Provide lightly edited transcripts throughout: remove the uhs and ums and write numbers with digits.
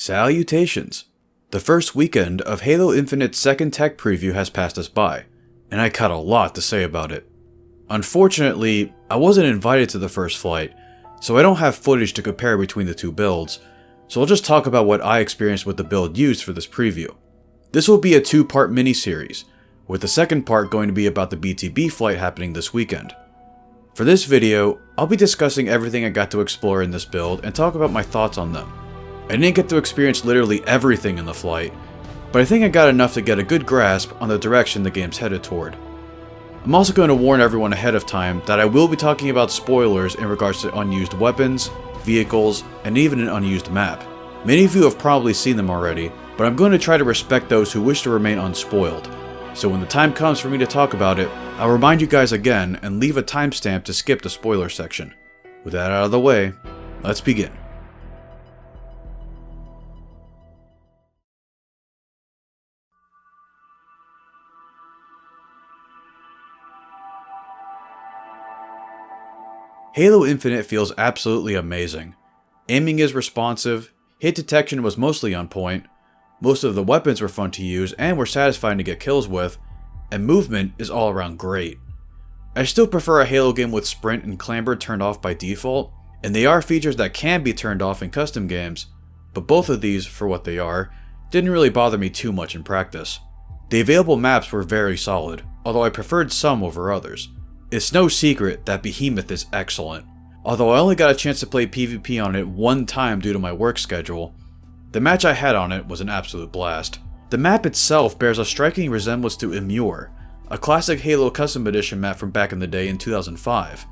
Salutations! The first weekend of Halo Infinite's second tech preview has passed us by, and I got a lot to say about it. Unfortunately, I wasn't invited to the first flight, so I don't have footage to compare between the two builds, so I'll just talk about what I experienced with the build used for this preview. This will be a two-part mini-series, with the second part going to be about the BTB flight happening this weekend. For this video, I'll be discussing everything I got to explore in this build and talk about my thoughts on them. I didn't get to experience literally everything in the flight, but I think I got enough to get a good grasp on the direction the game's headed toward. I'm also going to warn everyone ahead of time that I will be talking about spoilers in regards to unused weapons, vehicles, and even an unused map. Many of you have probably seen them already, but I'm going to try to respect those who wish to remain unspoiled. So when the time comes for me to talk about it, I'll remind you guys again and leave a timestamp to skip the spoiler section. With that out of the way, let's begin. Halo Infinite feels absolutely amazing. Aiming is responsive, hit detection was mostly on point, most of the weapons were fun to use and were satisfying to get kills with, and movement is all around great. I still prefer a Halo game with sprint and clamber turned off by default, and they are features that can be turned off in custom games, but both of these, for what they are, didn't really bother me too much in practice. The available maps were very solid, although I preferred some over others. It's no secret that Behemoth is excellent. Although I only got a chance to play PvP on it one time due to my work schedule, the match I had on it was an absolute blast. The map itself bears a striking resemblance to Immure, a classic Halo Custom Edition map from back in the day in 2005.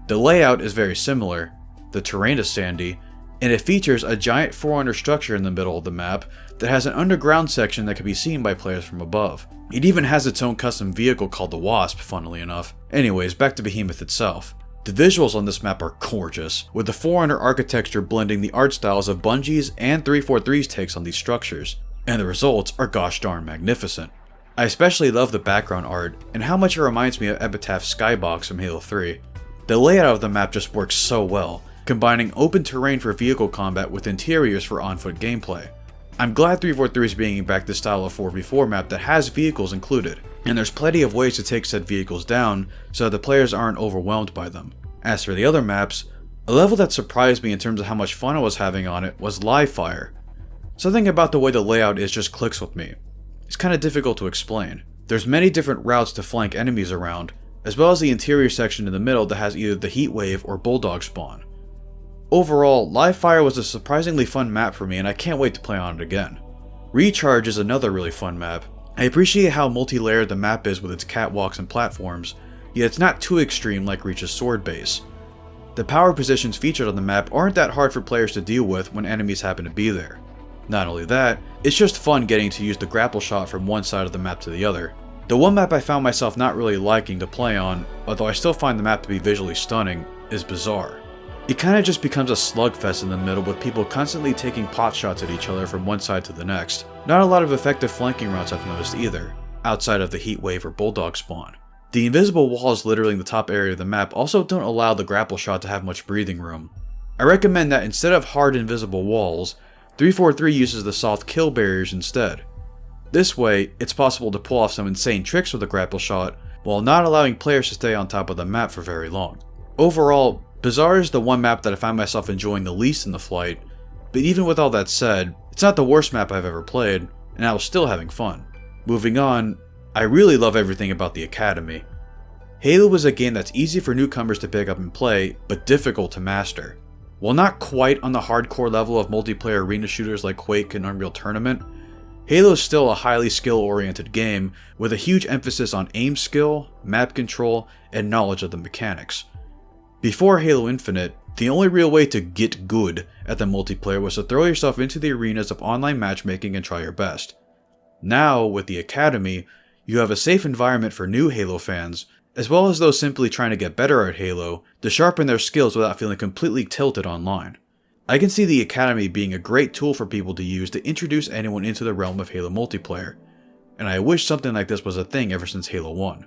The layout is very similar, the terrain is sandy, and it features a giant 400 structure in the middle of the map that has an underground section that can be seen by players from above. It even has its own custom vehicle called the Wasp, funnily enough. Anyways, back to Behemoth itself. The visuals on this map are gorgeous, with the 400 architecture blending the art styles of Bungie's and 343's takes on these structures, and the results are gosh darn magnificent. I especially love the background art, and how much it reminds me of Epitaph's skybox from Halo 3. The layout of the map just works so well, combining open terrain for vehicle combat with interiors for on-foot gameplay. I'm glad 343 is bringing back this style of 4v4 map that has vehicles included, and there's plenty of ways to take said vehicles down so that the players aren't overwhelmed by them. As for the other maps, a level that surprised me in terms of how much fun I was having on it was Live Fire. Something about the way the layout is just clicks with me. It's kinda difficult to explain. There's many different routes to flank enemies around, as well as the interior section in the middle that has either the Heat Wave or Bulldog spawn. Overall, Live Fire was a surprisingly fun map for me and I can't wait to play on it again. Recharge is another really fun map. I appreciate how multi-layered the map is with its catwalks and platforms, yet it's not too extreme like Reach's sword base. The power positions featured on the map aren't that hard for players to deal with when enemies happen to be there. Not only that, it's just fun getting to use the grapple shot from one side of the map to the other. The one map I found myself not really liking to play on, although I still find the map to be visually stunning, is Bazaar. It kinda just becomes a slugfest in the middle with people constantly taking pot shots at each other from one side to the next. Not a lot of effective flanking routes I've noticed either, outside of the Heat Wave or Bulldog spawn. The invisible walls littering the top area of the map also don't allow the grapple shot to have much breathing room. I recommend that instead of hard invisible walls, 343 uses the soft kill barriers instead. This way, it's possible to pull off some insane tricks with a grapple shot while not allowing players to stay on top of the map for very long. Overall, Bazaar is the one map that I find myself enjoying the least in the flight, but even with all that said, it's not the worst map I've ever played, and I was still having fun. Moving on, I really love everything about the Academy. Halo is a game that's easy for newcomers to pick up and play, but difficult to master. While not quite on the hardcore level of multiplayer arena shooters like Quake and Unreal Tournament, Halo is still a highly skill-oriented game with a huge emphasis on aim skill, map control, and knowledge of the mechanics. Before Halo Infinite, the only real way to get good at the multiplayer was to throw yourself into the arenas of online matchmaking and try your best. Now, with the Academy, you have a safe environment for new Halo fans, as well as those simply trying to get better at Halo, to sharpen their skills without feeling completely tilted online. I can see the Academy being a great tool for people to use to introduce anyone into the realm of Halo multiplayer, and I wish something like this was a thing ever since Halo 1.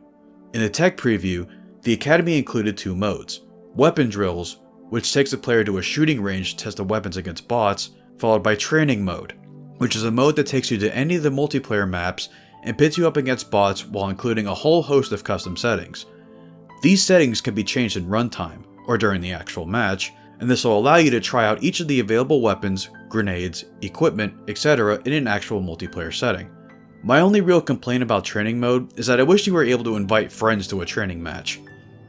In the tech preview, the Academy included two modes. Weapon drills, which takes the player to a shooting range to test the weapons against bots, followed by Training Mode, which is a mode that takes you to any of the multiplayer maps and pits you up against bots while including a whole host of custom settings. These settings can be changed in runtime, or during the actual match, and this will allow you to try out each of the available weapons, grenades, equipment, etc. in an actual multiplayer setting. My only real complaint about Training Mode is that I wish you were able to invite friends to a training match.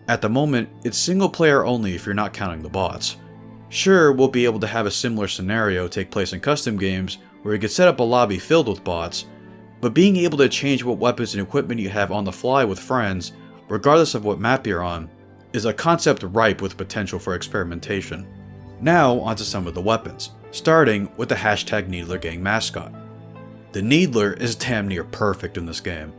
At the moment, it's single player only if you're not counting the bots. Sure, we'll be able to have a similar scenario take place in custom games where you could set up a lobby filled with bots, but being able to change what weapons and equipment you have on the fly with friends, regardless of what map you're on, is a concept ripe with potential for experimentation. Now onto some of the weapons, starting with the #Needler Gang mascot. The Needler is damn near perfect in this game.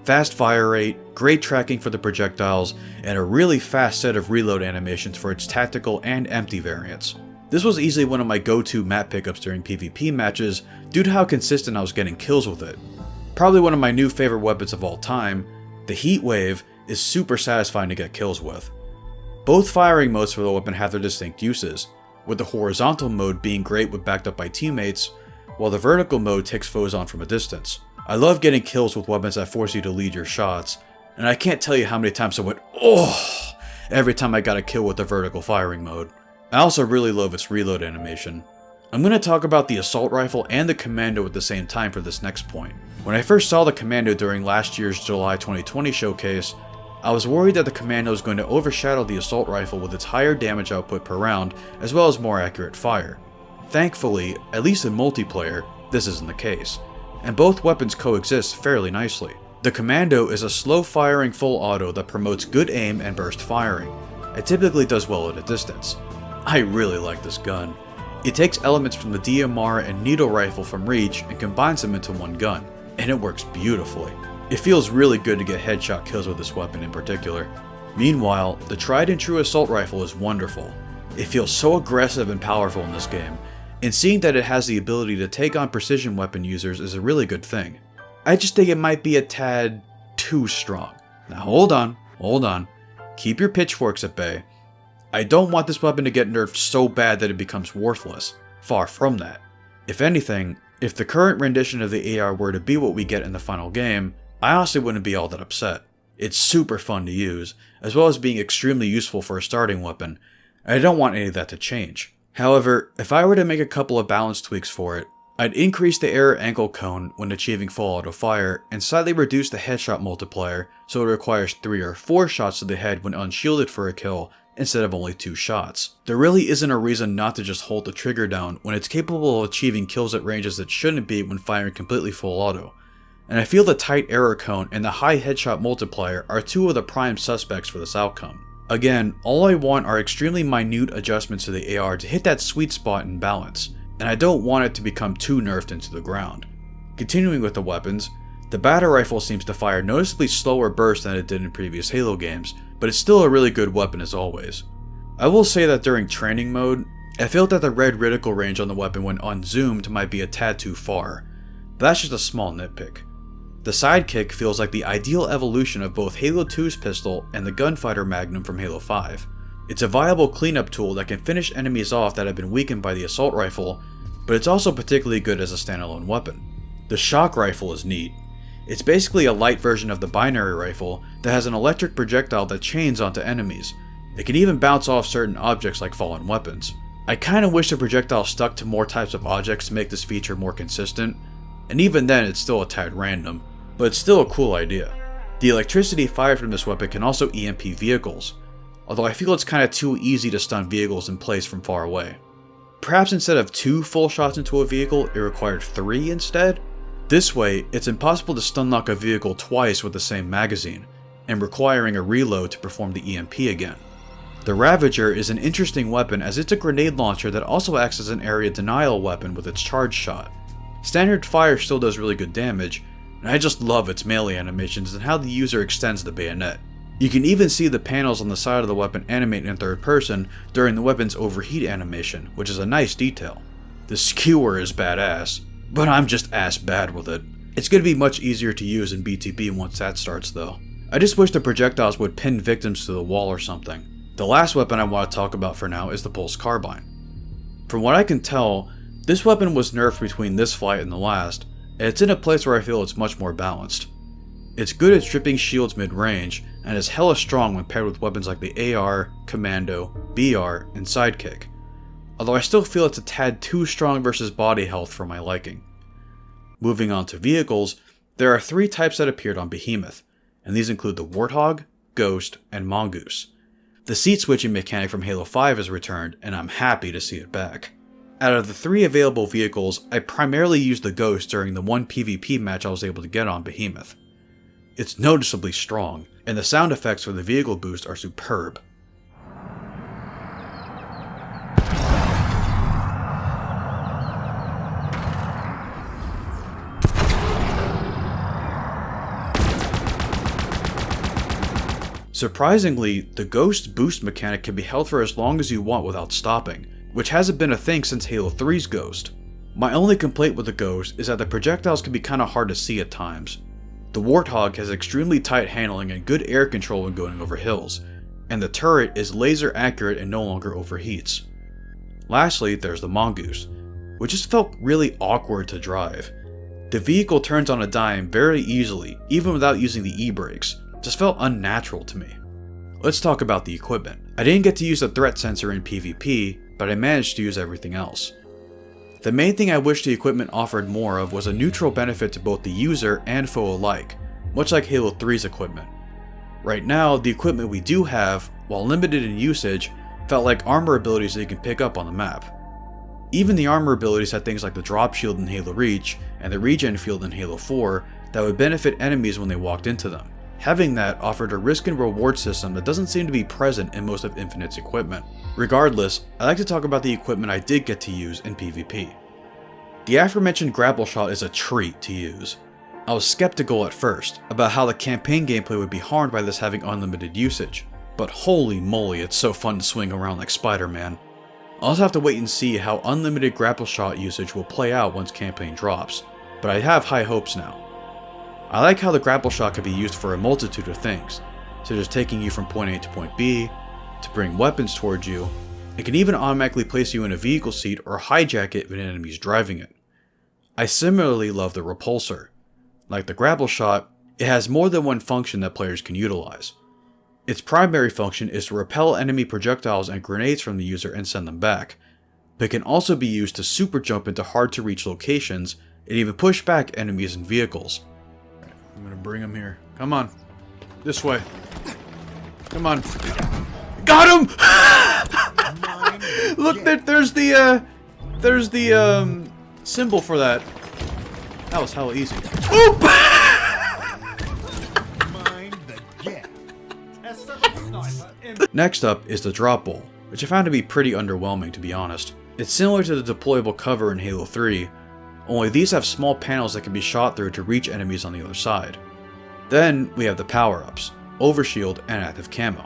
Fast fire rate, great tracking for the projectiles, and a really fast set of reload animations for its tactical and empty variants. This was easily one of my go-to map pickups during PvP matches due to how consistent I was getting kills with it. Probably one of my new favorite weapons of all time, the Heat Wave is super satisfying to get kills with. Both firing modes for the weapon have their distinct uses, with the horizontal mode being great when backed up by teammates, while the vertical mode takes foes on from a distance. I love getting kills with weapons that force you to lead your shots, and I can't tell you how many times I went "oh" every time I got a kill with the vertical firing mode. I also really love its reload animation. I'm going to talk about the assault rifle and the commando at the same time for this next point. When I first saw the commando during last year's July 2020 showcase, I was worried that the commando was going to overshadow the assault rifle with its higher damage output per round as well as more accurate fire. Thankfully, at least in multiplayer, this isn't the case, and both weapons coexist fairly nicely. The commando is a slow firing full auto that promotes good aim and burst firing. It typically does well at a distance. I really like this gun. It takes elements from the DMR and needle rifle from Reach and combines them into one gun, and it works beautifully. It feels really good to get headshot kills with this weapon in particular. Meanwhile, the tried and true assault rifle is wonderful. It feels so aggressive and powerful in this game, and seeing that it has the ability to take on precision weapon users is a really good thing. I just think it might be a tad too strong. Now hold on, keep your pitchforks at bay. I don't want this weapon to get nerfed so bad that it becomes worthless. Far from that. If anything, if the current rendition of the AR were to be what we get in the final game, I honestly wouldn't be all that upset. It's super fun to use, as well as being extremely useful for a starting weapon, and I don't want any of that to change. However, if I were to make a couple of balance tweaks for it, I'd increase the error ankle cone when achieving full auto fire, and slightly reduce the headshot multiplier so it requires 3 or 4 shots to the head when unshielded for a kill, instead of only 2 shots. There really isn't a reason not to just hold the trigger down when it's capable of achieving kills at ranges that shouldn't be when firing completely full auto. And I feel the tight error cone and the high headshot multiplier are 2 of the prime suspects for this outcome. Again, all I want are extremely minute adjustments to the AR to hit that sweet spot in balance, and I don't want it to become too nerfed into the ground. Continuing with the weapons, the battle rifle seems to fire noticeably slower bursts than it did in previous Halo games, but it's still a really good weapon as always. I will say that during training mode, I felt that the red reticle range on the weapon when unzoomed might be a tad too far, but that's just a small nitpick. The sidekick feels like the ideal evolution of both Halo 2's pistol and the gunfighter Magnum from Halo 5. It's a viable cleanup tool that can finish enemies off that have been weakened by the assault rifle, but it's also particularly good as a standalone weapon. The shock rifle is neat. It's basically a light version of the binary rifle that has an electric projectile that chains onto enemies. It can even bounce off certain objects like fallen weapons. I kinda wish the projectile stuck to more types of objects to make this feature more consistent, and even then it's still a tad random, but it's still a cool idea. The electricity fired from this weapon can also EMP vehicles, although I feel it's kinda too easy to stun vehicles in place from far away. Perhaps instead of 2 full shots into a vehicle, it required 3 instead? This way, it's impossible to stun lock a vehicle twice with the same magazine, and requiring a reload to perform the EMP again. The Ravager is an interesting weapon as it's a grenade launcher that also acts as an area denial weapon with its charge shot. Standard fire still does really good damage, and I just love its melee animations and how the user extends the bayonet. You can even see the panels on the side of the weapon animate in third person during the weapon's overheat animation, which is a nice detail. The skewer is badass, but I'm just ass bad with it. It's going to be much easier to use in BTB once that starts though. I just wish the projectiles would pin victims to the wall or something. The last weapon I want to talk about for now is the Pulse Carbine. From what I can tell, This weapon was nerfed between this flight and the last, and it's in a place where I feel it's much more balanced. It's good at stripping shields mid-range, and is hella strong when paired with weapons like the AR, Commando, BR, and Sidekick, although I still feel it's a tad too strong versus body health for my liking. Moving on to vehicles, there are 3 types that appeared on Behemoth, and these include the Warthog, Ghost, and Mongoose. The seat switching mechanic from Halo 5 is returned, and I'm happy to see it back. Out of the 3 available vehicles, I primarily used the Ghost during the one PvP match I was able to get on Behemoth. It's noticeably strong, and the sound effects for the vehicle boost are superb. Surprisingly, the Ghost boost mechanic can be held for as long as you want without stopping, which hasn't been a thing since Halo 3's Ghost. My only complaint with the Ghost is that the projectiles can be kinda hard to see at times. The Warthog has extremely tight handling and good air control when going over hills, and the turret is laser accurate and no longer overheats. Lastly, there's the Mongoose, which just felt really awkward to drive. The vehicle turns on a dime very easily, even without using the e-brakes. Just felt unnatural to me. Let's talk about the equipment. I didn't get to use the threat sensor in PvP, but I managed to use everything else. The main thing I wish the equipment offered more of was a neutral benefit to both the user and foe alike, much like Halo 3's equipment. Right now, the equipment we do have, while limited in usage, felt like armor abilities that you can pick up on the map. Even the armor abilities had things like the drop shield in Halo Reach and the regen field in Halo 4 that would benefit enemies when they walked into them. Having that offered a risk and reward system that doesn't seem to be present in most of Infinite's equipment. Regardless, I'd like to talk about the equipment I did get to use in PvP. The aforementioned grapple shot is a treat to use. I was skeptical at first about how the campaign gameplay would be harmed by this having unlimited usage, but holy moly, it's so fun to swing around like Spider-Man. I'll also have to wait and see how unlimited grapple shot usage will play out once campaign drops, but I have high hopes now. I like how the grapple shot can be used for a multitude of things, such as taking you from point A to point B, to bring weapons towards you. It can even automatically place you in a vehicle seat or hijack it when an enemy is driving it. I similarly love the repulsor. Like the grapple shot, it has more than one function that players can utilize. Its primary function is to repel enemy projectiles and grenades from the user and send them back, but it can also be used to super jump into hard to reach locations and even push back enemies and vehicles. I'm gonna bring him here. Come on. This way. Come on. Got him! Look, there's the symbol for that. That was hella easy. Oop! Next up is the drop bowl, which I found to be pretty underwhelming, to be honest. It's similar to the deployable cover in Halo 3, only these have small panels that can be shot through to reach enemies on the other side. Then we have the power-ups, Overshield and Active Camo.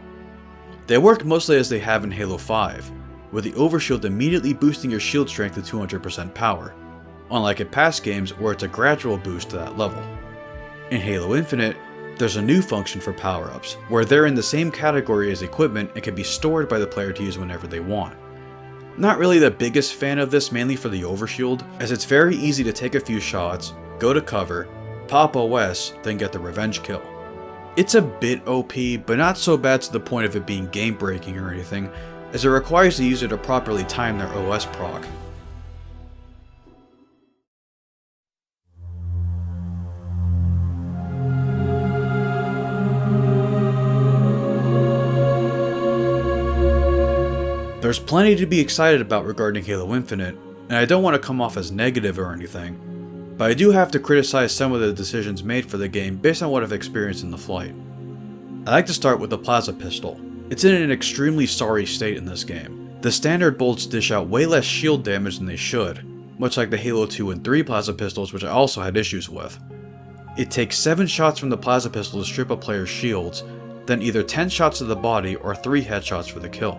They work mostly as they have in Halo 5, with the Overshield immediately boosting your shield strength to 200% power, unlike in past games where it's a gradual boost to that level. In Halo Infinite, there's a new function for power-ups, where they're in the same category as equipment and can be stored by the player to use whenever they want. Not really the biggest fan of this, mainly for the Overshield, as it's very easy to take a few shots, go to cover, pop OS, then get the revenge kill. It's a bit OP, but not so bad to the point of it being game breaking or anything, as it requires the user to properly time their OS proc. There's plenty to be excited about regarding Halo Infinite, and I don't want to come off as negative or anything, but I do have to criticize some of the decisions made for the game based on what I've experienced in the flight. I like to start with the Plasma Pistol. It's in an extremely sorry state in this game. The standard bolts dish out way less shield damage than they should, much like the Halo 2 and 3 Plasma Pistols, which I also had issues with. It takes 7 shots from the Plasma Pistol to strip a player's shields, then either 10 shots to the body or 3 headshots for the kill.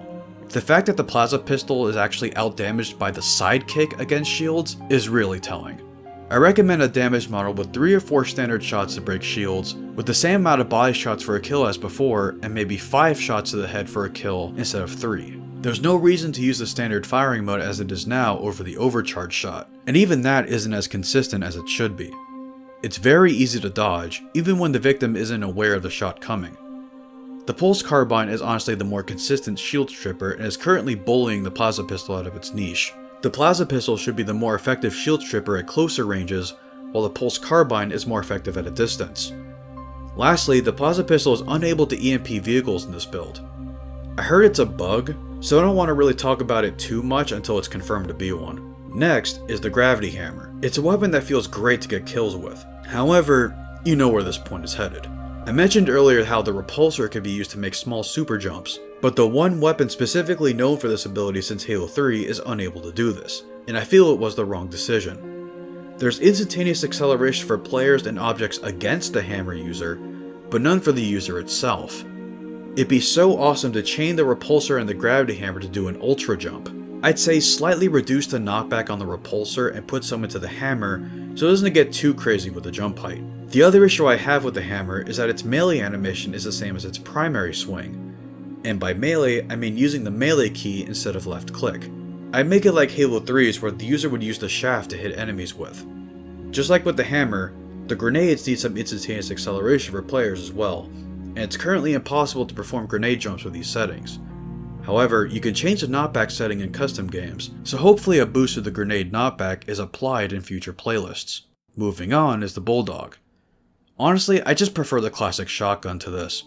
The fact that the Plasma Pistol is actually outdamaged by the Sidekick against shields is really telling. I recommend a damage model with 3 or 4 standard shots to break shields, with the same amount of body shots for a kill as before, and maybe 5 shots to the head for a kill instead of 3. There's no reason to use the standard firing mode as it is now over the overcharge shot, and even that isn't as consistent as it should be. It's very easy to dodge, even when the victim isn't aware of the shot coming. The pulse carbine is honestly the more consistent shield stripper and is currently bullying the plasma pistol out of its niche. The plasma pistol should be the more effective shield stripper at closer ranges, while the pulse carbine is more effective at a distance. Lastly, the plasma pistol is unable to EMP vehicles in this build. I heard it's a bug, so I don't want to really talk about it too much until it's confirmed to be one. Next is the gravity hammer. It's a weapon that feels great to get kills with. However, you know where this point is headed. I mentioned earlier how the repulsor can be used to make small super jumps, but the one weapon specifically known for this ability since Halo 3 is unable to do this, and I feel it was the wrong decision. There's instantaneous acceleration for players and objects against the hammer user, but none for the user itself. It'd be so awesome to chain the repulsor and the gravity hammer to do an ultra jump. I'd say slightly reduce the knockback on the repulsor and put some into the hammer so it doesn't get too crazy with the jump height. The other issue I have with the hammer is that its melee animation is the same as its primary swing, and by melee I mean using the melee key instead of left click. I'd make it like Halo 3's where the user would use the shaft to hit enemies with. Just like with the hammer, the grenades need some instantaneous acceleration for players as well, and it's currently impossible to perform grenade jumps with these settings. However, you can change the knockback setting in custom games, so hopefully a boost to the grenade knockback is applied in future playlists. Moving on is the Bulldog. Honestly, I just prefer the classic shotgun to this.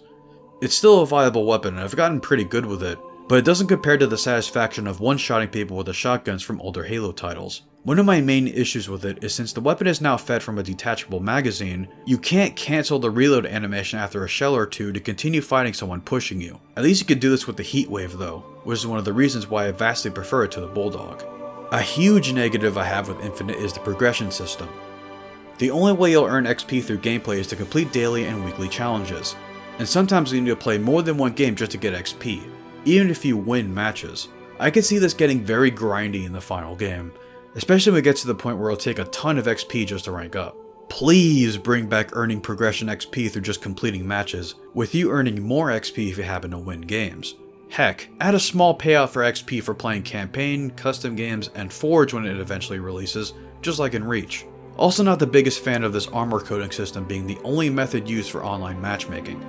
It's still a viable weapon and I've gotten pretty good with it, but it doesn't compare to the satisfaction of one-shotting people with the shotguns from older Halo titles. One of my main issues with it is since the weapon is now fed from a detachable magazine, you can't cancel the reload animation after a shell or two to continue fighting someone pushing you. At least you could do this with the heat wave though, which is one of the reasons why I vastly prefer it to the Bulldog. A huge negative I have with Infinite is the progression system. The only way you'll earn XP through gameplay is to complete daily and weekly challenges, and sometimes you need to play more than one game just to get XP, even if you win matches. I could see this getting very grindy in the final game, especially when it gets to the point where it'll take a ton of XP just to rank up. Please bring back earning progression XP through just completing matches, with you earning more XP if you happen to win games. Heck, add a small payout for XP for playing campaign, custom games, and Forge when it eventually releases, just like in Reach. Also not the biggest fan of this armor coding system being the only method used for online matchmaking.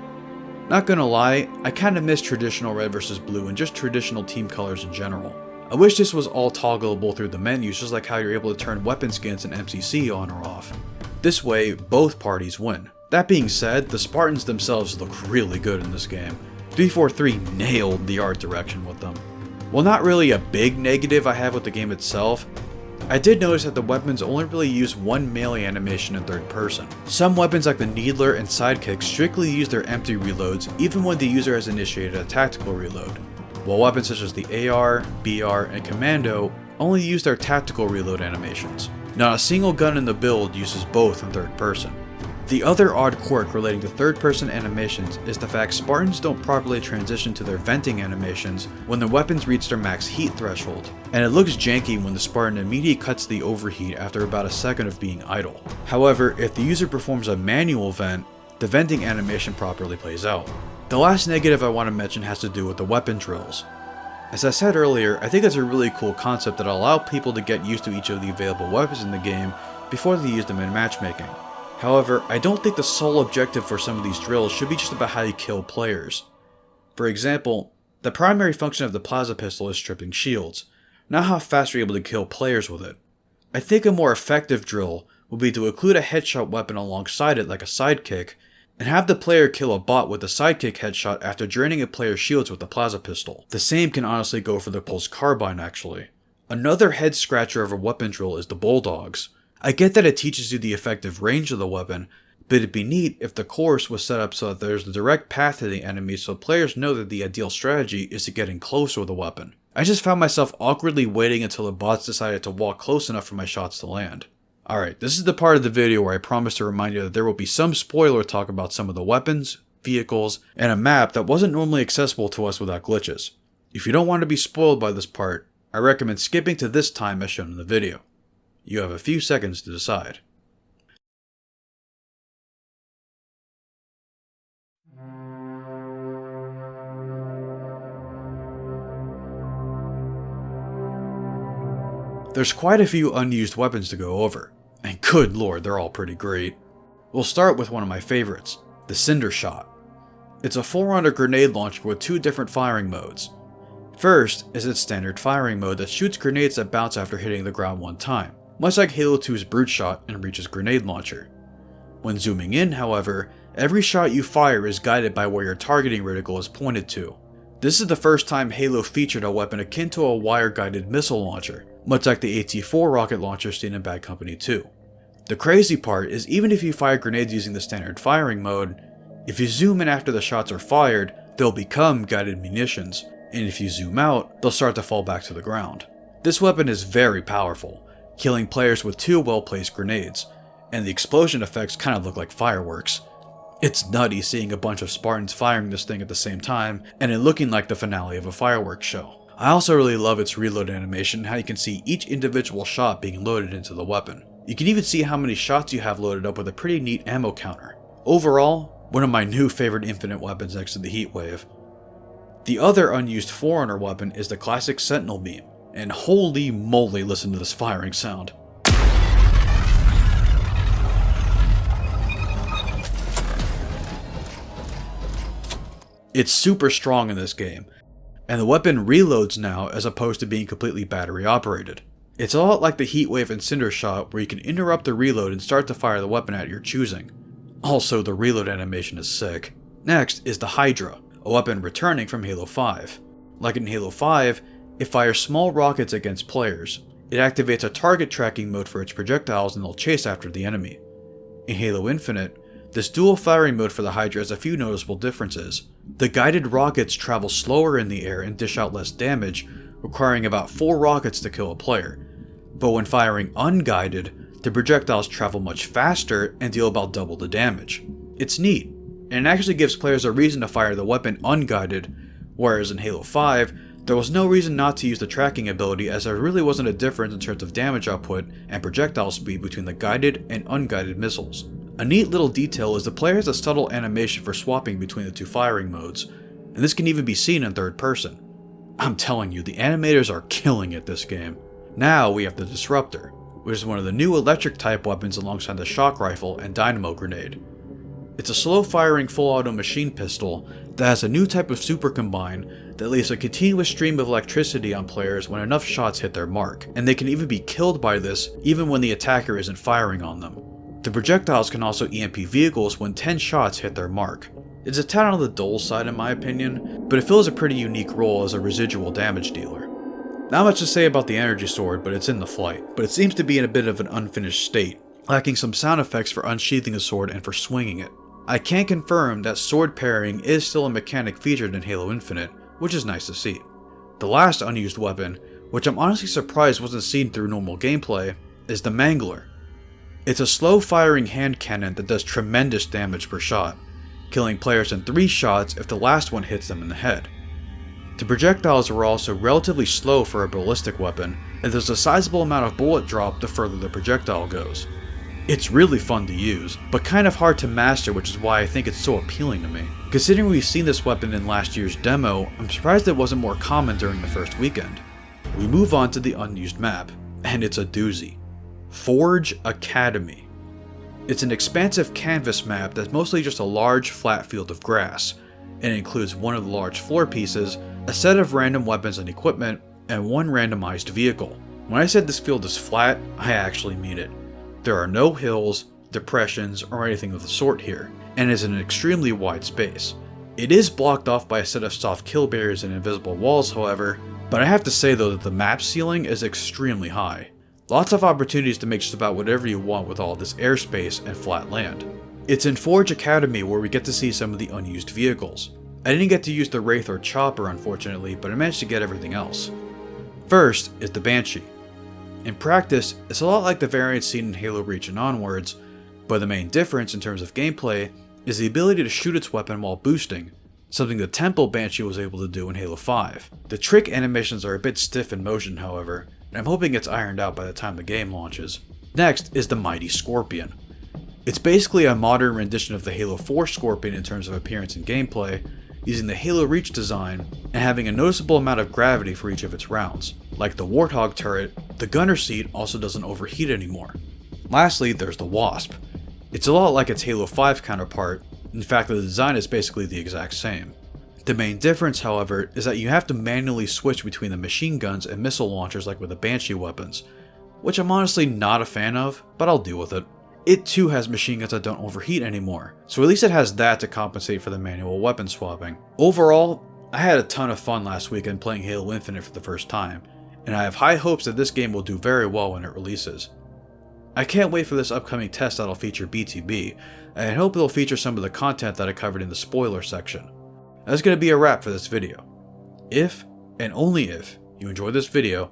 Not gonna lie, I kinda miss traditional red versus blue and just traditional team colors in general. I wish this was all toggleable through the menus just like how you're able to turn weapon skins in MCC on or off. This way, both parties win. That being said, the Spartans themselves look really good in this game. 343 nailed the art direction with them. While not really a big negative I have with the game itself, I did notice that the weapons only really use one melee animation in third person. Some weapons like the Needler and Sidekick strictly use their empty reloads even when the user has initiated a tactical reload, while weapons such as the AR, BR, and Commando only use their tactical reload animations. Not a single gun in the build uses both in third person. The other odd quirk relating to third person animations is the fact Spartans don't properly transition to their venting animations when the weapons reach their max heat threshold, and it looks janky when the Spartan immediately cuts the overheat after about a second of being idle. However, if the user performs a manual vent, the venting animation properly plays out. The last negative I want to mention has to do with the weapon drills. As I said earlier, I think it's a really cool concept that allows people to get used to each of the available weapons in the game before they use them in matchmaking. However, I don't think the sole objective for some of these drills should be just about how you kill players. For example, the primary function of the plasma pistol is stripping shields, not how fast you're able to kill players with it. I think a more effective drill would be to include a headshot weapon alongside it like a sidekick, and have the player kill a bot with the sidekick headshot after draining a player's shields with the plasma pistol. The same can honestly go for the pulse carbine actually. Another head scratcher of a weapon drill is the Bulldogs. I get that it teaches you the effective range of the weapon, but it'd be neat if the course was set up so that there's a direct path to the enemy so players know that the ideal strategy is to get in close with the weapon. I just found myself awkwardly waiting until the bots decided to walk close enough for my shots to land. Alright, this is the part of the video where I promise to remind you that there will be some spoiler talk about some of the weapons, vehicles, and a map that wasn't normally accessible to us without glitches. If you don't want to be spoiled by this part, I recommend skipping to this time as shown in the video. You have a few seconds to decide. There's quite a few unused weapons to go over, and good lord, they're all pretty great. We'll start with one of my favorites, the Cinder Shot. It's a 4-rounder grenade launcher with 2 different firing modes. First is its standard firing mode that shoots grenades that bounce after hitting the ground one time, much like Halo 2's Brute Shot and Reach's grenade launcher. When zooming in, however, every shot you fire is guided by where your targeting reticle is pointed to. This is the first time Halo featured a weapon akin to a wire-guided missile launcher, much like the AT-4 rocket launcher seen in Bad Company 2. The crazy part is even if you fire grenades using the standard firing mode, if you zoom in after the shots are fired, they'll become guided munitions, and if you zoom out, they'll start to fall back to the ground. This weapon is very powerful, killing players with 2 well-placed grenades, and the explosion effects kind of look like fireworks. It's nutty seeing a bunch of Spartans firing this thing at the same time, and it looking like the finale of a fireworks show. I also really love its reload animation, how you can see each individual shot being loaded into the weapon. You can even see how many shots you have loaded up with a pretty neat ammo counter. Overall, one of my new favorite infinite weapons next to the Heatwave. The other unused Forerunner weapon is the classic Sentinel Beam, and holy moly, listen to this firing sound. It's super strong in this game, and the weapon reloads now as opposed to being completely battery operated. It's a lot like the Heatwave and Cinder Shot where you can interrupt the reload and start to fire the weapon at your choosing. Also, the reload animation is sick. Next is the Hydra, a weapon returning from Halo 5. Like in Halo 5, it fires small rockets against players. It activates a target tracking mode for its projectiles and they'll chase after the enemy. In Halo Infinite, this dual firing mode for the Hydra has a few noticeable differences. The guided rockets travel slower in the air and dish out less damage, requiring about 4 rockets to kill a player. But when firing unguided, the projectiles travel much faster and deal about double the damage. It's neat, and it actually gives players a reason to fire the weapon unguided, whereas in Halo 5, there was no reason not to use the tracking ability as there really wasn't a difference in terms of damage output and projectile speed between the guided and unguided missiles. A neat little detail is the player has a subtle animation for swapping between the 2 firing modes, and this can even be seen in third person. I'm telling you, the animators are killing it this game. Now we have the Disruptor, which is one of the new electric type weapons alongside the shock rifle and dynamo grenade. It's a slow firing full auto machine pistol that has a new type of super combine that leaves a continuous stream of electricity on players when enough shots hit their mark, and they can even be killed by this even when the attacker isn't firing on them. The projectiles can also EMP vehicles when 10 shots hit their mark. It's a tad on the dull side in my opinion, but it fills a pretty unique role as a residual damage dealer. Not much to say about the energy sword, but it's in the flight, but it seems to be in a bit of an unfinished state, lacking some sound effects for unsheathing the sword and for swinging it. I can confirm that sword pairing is still a mechanic featured in Halo Infinite, which is nice to see. The last unused weapon, which I'm honestly surprised wasn't seen through normal gameplay, is the Mangler. It's a slow firing hand cannon that does tremendous damage per shot, killing players in 3 shots if the last one hits them in the head. The projectiles are also relatively slow for a ballistic weapon, and there's a sizable amount of bullet drop the further the projectile goes. It's really fun to use, but kind of hard to master, which is why I think it's so appealing to me. Considering we've seen this weapon in last year's demo, I'm surprised it wasn't more common during the first weekend. We move on to the unused map, and it's a doozy. Forge Academy. It's an expansive canvas map that's mostly just a large flat field of grass, and it includes one of the large floor pieces, a set of random weapons and equipment, and one randomized vehicle. When I said this field is flat, I actually mean it. There are no hills, depressions, or anything of the sort here, and is an extremely wide space. It is blocked off by a set of soft kill barriers and invisible walls, however, but I have to say though that the map ceiling is extremely high. Lots of opportunities to make just about whatever you want with all this airspace and flat land. It's in Forge Academy where we get to see some of the unused vehicles. I didn't get to use the Wraith or Chopper unfortunately, but I managed to get everything else. First is the Banshee. In practice, it's a lot like the variants seen in Halo Reach and onwards, but the main difference in terms of gameplay is the ability to shoot its weapon while boosting, something the Temple Banshee was able to do in Halo 5. The trick animations are a bit stiff in motion however, and I'm hoping it's ironed out by the time the game launches. Next is the Mighty Scorpion. It's basically a modern rendition of the Halo 4 Scorpion in terms of appearance and gameplay, using the Halo Reach design and having a noticeable amount of gravity for each of its rounds. Like the Warthog turret, The gunner seat also doesn't overheat anymore. Lastly, there's the Wasp. It's a lot like its Halo 5 counterpart. In fact, the design is basically the exact same. The main difference, however, is that you have to manually switch between the machine guns and missile launchers like with the Banshee weapons, which I'm honestly not a fan of, but I'll deal with it. It too has machine guns that don't overheat anymore, so at least it has that to compensate for the manual weapon swapping. Overall, I had a ton of fun last weekend playing Halo Infinite for the first time, and I have high hopes that this game will do very well when it releases. I can't wait for this upcoming test that'll feature BTB, and I hope it'll feature some of the content that I covered in the spoiler section. That's going to be a wrap for this video. If, and only if, you enjoyed this video,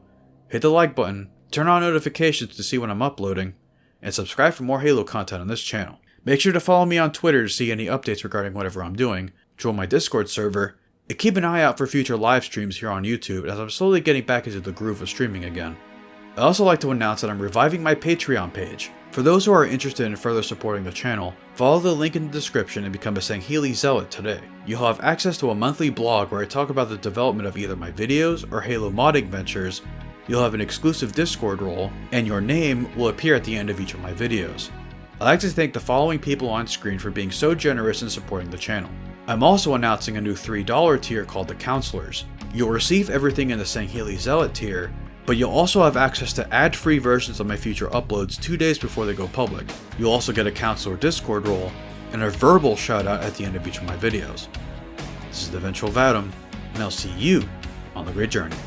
hit the like button, turn on notifications to see when I'm uploading, and subscribe for more Halo content on this channel. Make sure to follow me on Twitter to see any updates regarding whatever I'm doing, join my Discord server, and keep an eye out for future live streams here on YouTube as I'm slowly getting back into the groove of streaming again. I'd also like to announce that I'm reviving my Patreon page. For those who are interested in further supporting the channel, follow the link in the description and become a Sangheili Zealot today. You'll have access to a monthly blog where I talk about the development of either my videos or Halo modding ventures. You'll have an exclusive Discord role, and your name will appear at the end of each of my videos. I'd like to thank the following people on screen for being so generous in supporting the channel. I'm also announcing a new $3 tier called the Counselors. You'll receive everything in the Sangheili Zealot tier, but you'll also have access to ad-free versions of my future uploads 2 days before they go public. You'll also get a Counselor Discord role, and a verbal shoutout at the end of each of my videos. This is the Vengeful Vadam, and I'll see you on the great journey.